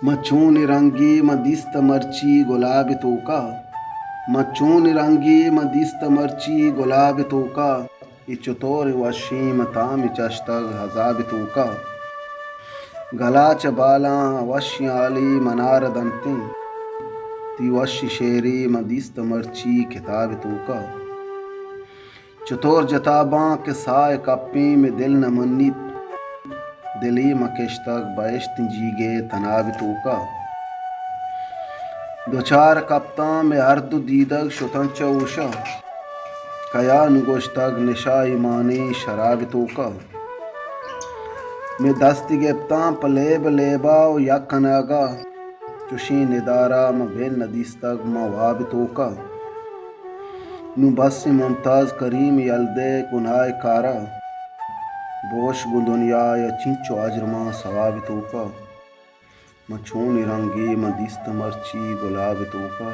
मचून रंगी मदिस्त मर्ची गुलाब तोका मचून रंगी मदिस्त मर्ची गुलाब तोका इचतोर वशीम ताम चश्तग हजाब तोका गला चबाला वश्याली मनार दंती ती वश शेरी मदिस्त मर्ची किताब तोका चतोर जताबां के साय कप्पी में दिल न मन्नी दिली मकेशतक बैश्त जीगे तनाब तोका दो चार कप्तां में अर्द दीदग शुतंच उषा कया नुगोश्तग निशा ईमानी शराब तोका में दस्ती गेप्तां पलेब लेबा यकनागा चुशी निदारा म बेन नदीस्तग मवाब तोका नु बस मुमताज करीम यल्दे कुनाय कारा बोश गुदुनिया या चिंचो अजरमा सवाब तोका मछून रंगी मदिस्त मर्ची गुलाब तोका।